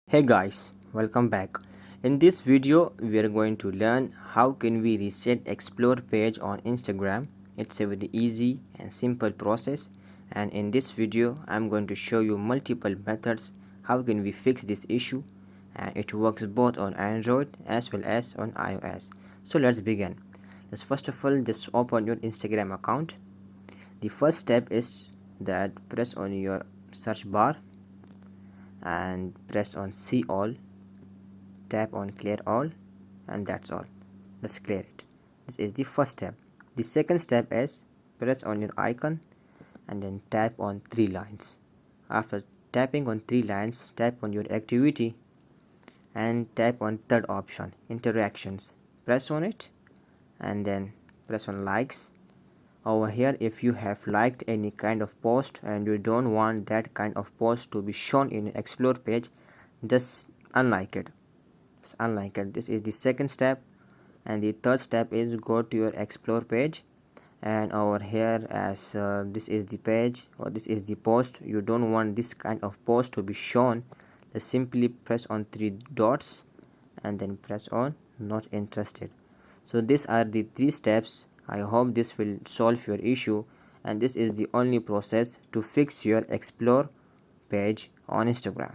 Hey guys, welcome back. In this video, we are going to learn how can we reset Explore page on Instagram. It's a very easy and simple process, and in this video, I'm going to show you multiple methods how can we fix this issue, and it works both on Android as well as on iOS. So let's begin. Let's first of all just open your Instagram account. The first step is that press on your search bar and press on see all, tap on clear all, and that's all. Let's clear it. This is the first step. The second step is press on your icon and then tap on three lines. After tapping on three lines, tap on your activity and tap on third option, interactions. Press on it and then press on likes. Over here, if you have liked any kind of post and you don't want that kind of post to be shown in explore page, just unlike it. This is the second step, and the third step is go to your explore page, and over here, as this is the page or this is the post, you don't want this kind of post to be shown, just simply press on three dots and then press on not interested. So these are the three steps. I hope this will solve your issue, and this is the only process to fix your explore page on Instagram.